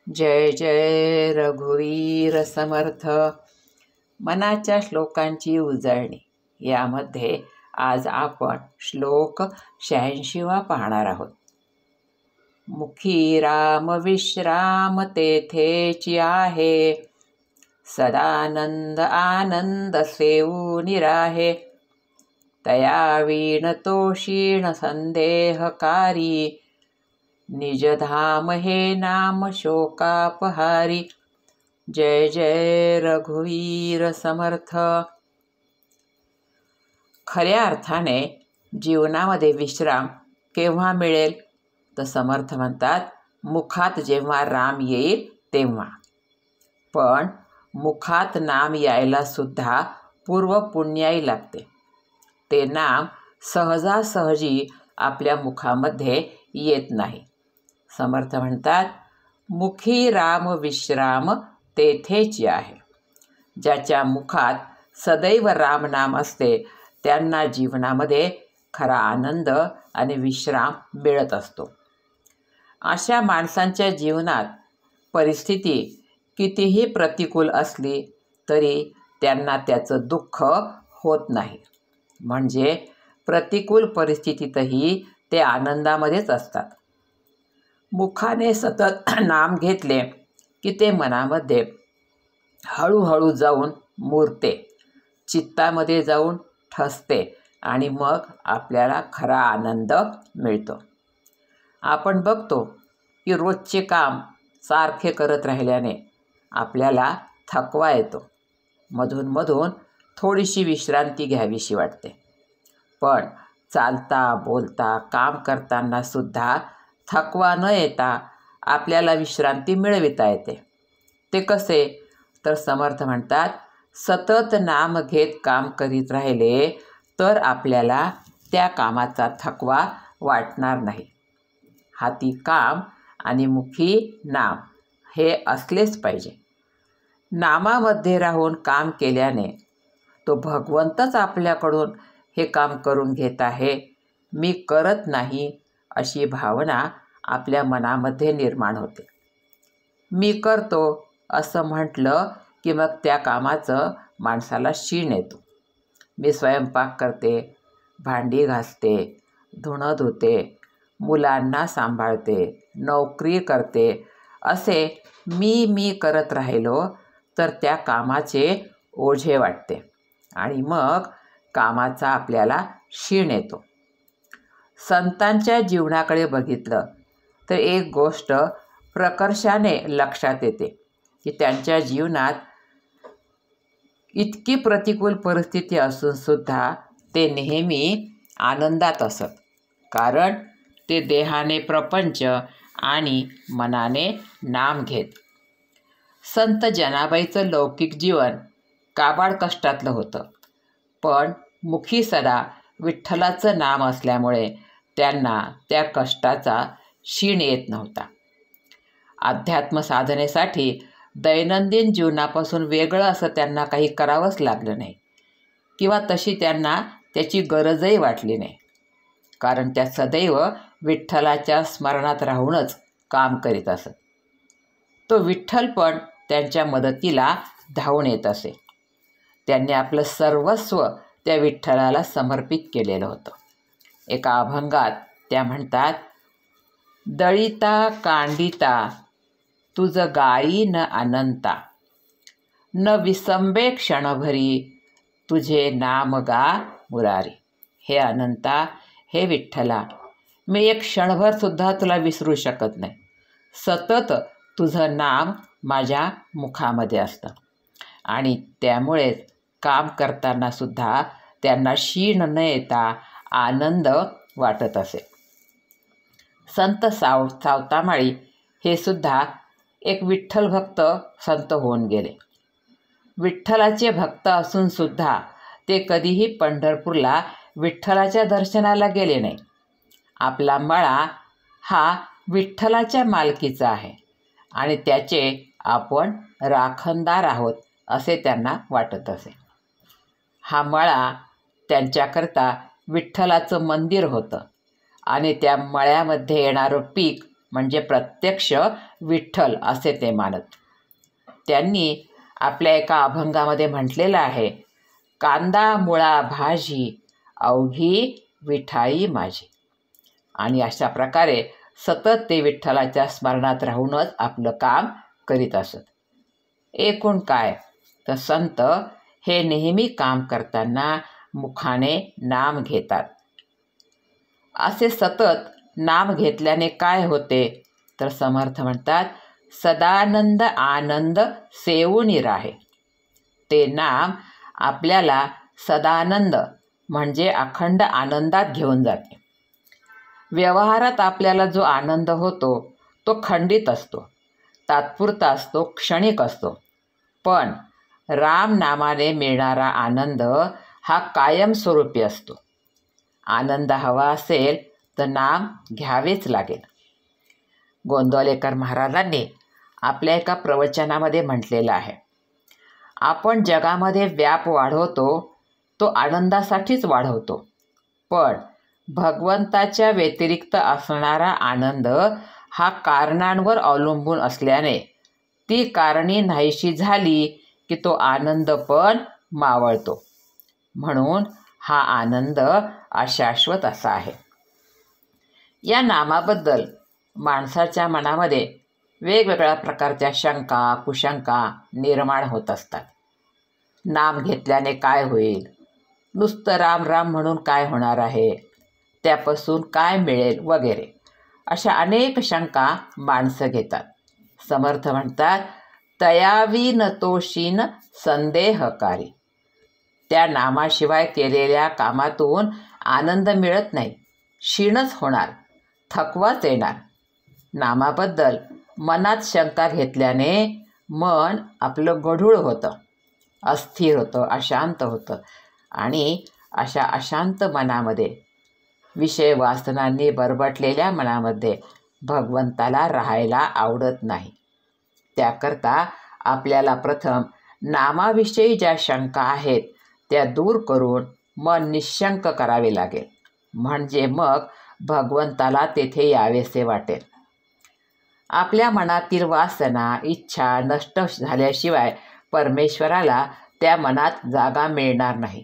जय जय रघुवीर समर्थ. मनाच्या श्लोकांची उजळणी यामध्ये आज आपण श्लोक 86 पाहणार आहोत. मुखी राम विश्राम तेथेची आहे, सदानंद आनंद सेऊनी राहे. तया वीण तो क्षीण संदेहकारी, निजधाम हे नाम शोकापहारी. जय जय रघुवीर समर्थ. खऱ्या अर्थाने जीवनामध्ये विश्राम केव्हा मिळेल तर समर्थ म्हणतात, मुखात जेव्हा राम येईल तेव्हा. पण मुखात नाम यायला सुद्धा पूर्व पुण्याई लागते. ते नाम सहजासहजी आपल्या मुखामध्ये येत नाही. समर्थ म्हणतात, मुखी राम विश्राम तेथेची आहे. ज्याच्या मुखात सदैव रामनाम असते त्यांना जीवनामध्ये खरा आनंद आणि विश्राम मिळत असतो. अशा माणसांच्या जीवनात परिस्थिती कितीही प्रतिकूल असली तरी त्यांना त्याचं दुःख होत नाही. म्हणजे प्रतिकूल परिस्थितीतही ते आनंदामध्येच असतात. मुखाने सतत नाम घेतले की ते मनामध्ये हळूहळू जाऊन मुरते, चित्तामध्ये जाऊन ठसते आणि मग आपल्याला खरा आनंद मिळतो. आपण बघतो की रोजचे काम सारखे करत राहिल्याने आपल्याला थकवा येतो. मधून मधून थोडीशी विश्रांती घ्यावीशी वाटते. पण चालता बोलता काम करताना सुद्धा थकवा न येता आपल्याला विश्रांती मिळविता येते. ते कसे तर समर्थ म्हणतात, सतत नाम घेत काम करीत राहिले तर आपल्याला त्या कामाचा थकवा वाटणार नाही. हाती काम आणि मुखी नाम हे असलेच पाहिजे. नामामध्ये राहून काम केल्याने तो भगवंतच आपल्याकडून हे काम करून घेत आहे, मी करत नाही अशी भावना आपल्या मनामध्ये निर्माण होते. मी करतो असं म्हटलं की मग त्या कामाचं माणसाला शीण येतो. मी स्वयंपाक करते, भांडी घासते, धुणं धुते, मुलांना सांभाळते, नोकरी करते, असे मी करत राहिलो तर त्या कामाचे ओझे वाटते आणि मग कामाचा आपल्याला शीण येतो. संतांच्या जीवनाकडे बघितलं तर एक गोष्ट प्रकर्षाने लक्षात येते की त्यांच्या जीवनात इतकी प्रतिकूल परिस्थिती असून सुद्धा ते नेहमी आनंदात असत. कारण ते देहाने प्रपंच आणि मनाने नाम घेत. संत जनाबाईचं लौकिक जीवन काबाड कष्टातलं होतं, पण मुखी सदा विठ्ठलाचं नाम असल्यामुळे त्यांना त्या कष्टाचा शीण येत नव्हता. अध्यात्म साधनेसाठी दैनंदिन जीवनापासून वेगळं असं त्यांना काही करावंच लागलं नाही किंवा तशी त्यांना त्याची गरजही वाटली नाही. कारण त्या सदैव विठ्ठलाच्या स्मरणात राहूनच काम करीत असत. तो विठ्ठल पण त्यांच्या मदतीला धावून येत असे. त्यांनी आपलं सर्वस्व त्या विठ्ठलाला समर्पित केलेलं होतं. एका अभंगात त्या म्हणतात, दळिता कांडिता तुझ गायी न अनंता, न विसंबे क्षणभरी तुझे नाम गा मुरारी. हे अनंता, हे विठ्ठला, मी एक क्षणभरसुद्धा तुला विसरू शकत नाही. सतत तुझं नाम माझ्या मुखामध्ये असतं आणि त्यामुळेच काम करताना सुद्धा त्यांना शीण न येता आनंद वाटत असे. संत सावतामाळी हे सुद्धा एक विठ्ठल भक्त संत होऊन गेले. विठ्ठलाचे भक्त असून सुद्धा ते कधीही पंढरपूरला विठ्ठलाच्या दर्शनाला गेले नाही. आपला मळा हा विठ्ठलाच्या मालकीचा आहे आणि त्याचे आपण राखणदार आहोत असे त्यांना वाटत असे. हा मळा त्यांच्याकरता विठ्ठलाचं मंदिर होतं आणि त्या मळ्यामध्ये येणारं पीक म्हणजे प्रत्यक्ष विठ्ठल असे ते मानत. त्यांनी आपल्या एका अभंगामध्ये म्हटलेलं आहे, कांदा मुळा भाजी अवघी विठाई माझी. आणि अशा प्रकारे सतत ते विठ्ठलाच्या स्मरणात राहूनच आपलं काम करीत असत. एकूण काय तर संत हे नेहमी काम करताना मुखाने नाम घेतात. असे सतत नाम घेतल्याने काय होते तर समर्थ म्हणतात, सदानंद आनंद सेवूनी राहे. ते नाम आपल्याला सदानंद म्हणजे अखंड आनंदात घेऊन जाते. व्यवहारात आपल्याला जो आनंद होतो तो खंडित असतो, तात्पुरता असतो, क्षणिक असतो. पण राम नामाने मिळणारा आनंद हा कायमस्वरूपी असतो. आनंद हवा असेल तर नाम घ्यावेच लागेल. गोंदवलेकर महाराजांनी आपल्या एका प्रवचनामध्ये म्हटलेलं आहे, आपण जगामध्ये व्याप वाढवतो तो आनंदासाठीच वाढवतो, पण भगवंताच्या व्यतिरिक्त असणारा आनंद हा कारणांवर अवलंबून असल्याने ती कारणे नाहीशी झाली की तो आनंद पण मावळतो. म्हणून हा आनंद अशाश्वत असा आहे. या नामाबद्दल माणसाच्या मनामध्ये वेगवेगळ्या प्रकारच्या शंका कुशंका निर्माण होत असतात. नाम घेतल्याने काय होईल, नुसतं राम राम म्हणून काय होणार आहे, त्यापासून काय मिळेल वगैरे अशा अनेक शंका माणसं घेतात. समर्थ म्हणतात, तयावी नतोशीन संदेहकारी. त्या नामाशिवाय केलेल्या कामातून आनंद मिळत नाही, क्षीणच होणार, थकवाच येणार. नामाबद्दल मनात शंका घेतल्याने मन आपलं गढूळ होतं, अस्थिर होतं, अशांत होतं आणि अशा अशांत मनामध्ये, विषय वासनांनी बरबटलेल्या मनामध्ये भगवंताला राहायला आवडत नाही. त्याकरता आपल्याला प्रथम नामाविषयी ज्या शंका आहेत त्या दूर करून मन निश्शंक करावे लागेल. म्हणजे मग भगवंताला तेथे यावेसे वाटेल. आपल्या मनातील वासना इच्छा नष्ट झाल्याशिवाय परमेश्वराला त्या मनात जागा मिळणार नाही.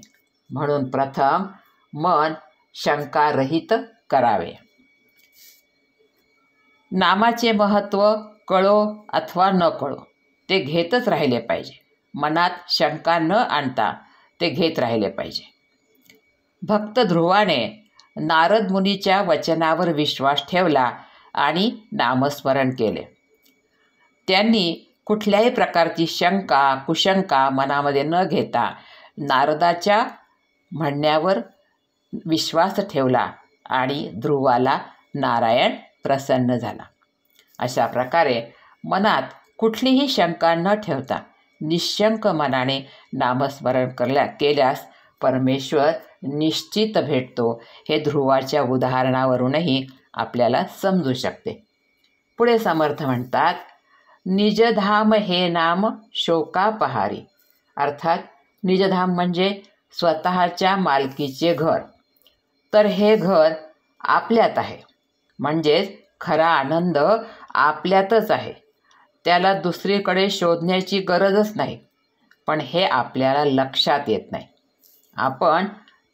म्हणून प्रथम मन शंकारहित करावे. नामाचे महत्त्व कळो अथवा न कळो ते घेतच राहिले पाहिजे. मनात शंका न आणता ते घेत राहिले पाहिजे. भक्त ध्रुवाने नारद मुनीच्या वचनावर विश्वास ठेवला आणि नामस्मरण केले. त्यांनी कुठल्याही प्रकारची शंका कुशंका मनामध्ये न घेता नारदाच्या म्हणण्यावर विश्वास ठेवला आणि ध्रुवाला नारायण प्रसन्न झाला. अशा प्रकारे मनात कुठलीही शंका न ठेवता निश्शंक मनाने नामस्मरण केल्यास परमेश्वर निश्चित भेटतो. हे ध्रुवाच्या उदाहरणावरूनही आपल्याला समजू शकते. पुढे समर्थ म्हणतात, निजधाम हे नाम शोकापहारी. अर्थात निजधाम म्हणजे स्वतःच्या मालकीचे घर. तर हे घर आपल्यात आहे, म्हणजेच खरा आनंद आपल्यातच आहे. त्याला दुसरीकडे शोधण्याची गरजच नाही. पण हे आपल्याला लक्षात येत नाही. आपण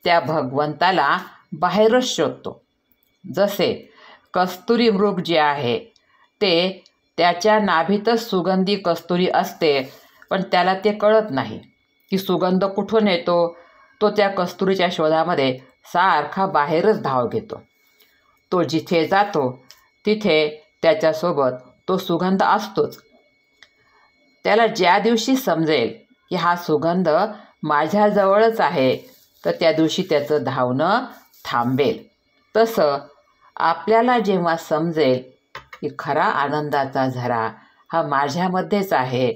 त्या भगवंताला बाहेरच शोधतो. जसे कस्तुरी मृग जे आहे ते त्याच्या नाभीतच सुगंधी कस्तुरी असते, पण त्याला ते कळत नाही की सुगंध कुठून येतो. तो त्या कस्तुरीच्या शोधामध्ये सारखा बाहेरच धाव घेतो. तो जिथे जातो तिथे त्याच्यासोबत तो सुगंध असतोच. त्याला ज्या दिवशी समजेल की हा सुगंध माझ्याजवळच आहे तर त्या दिवशी त्याचं धावणं थांबेल. तसं आपल्याला जेव्हा समजेल की खरा आनंदाचा झरा हा माझ्यामध्येच आहे,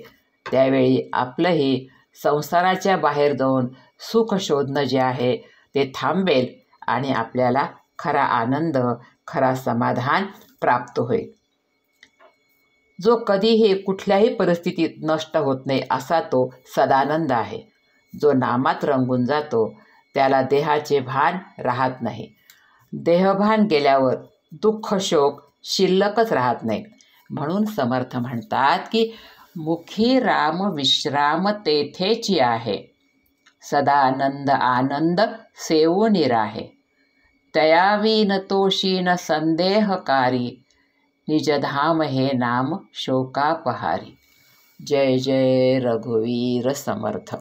त्यावेळी आपलंही संसाराच्या बाहेर जाऊन सुख शोधणं जे आहे ते थांबेल आणि आपल्याला खरा आनंद खरा समाधान प्राप्त होईल. जो कधीही कुठल्याही परिस्थितीत नष्ट होत नाही असा तो सदानंद आहे. जो नामात रंगून जातो त्याला देहाचे भान राहत नाही. देहभान गेल्यावर दुःख शोक शिल्लकच राहत नाहीत. म्हणून समर्थ म्हणतात की मुखी राम विश्राम तेथेची आहे, सदानंद आनंद सेवूनी राहे. तयावीन तोषीन संदेहकारी, निजधाम हे नाम शोकापहारी. जय जय रघुवीर समर्थ.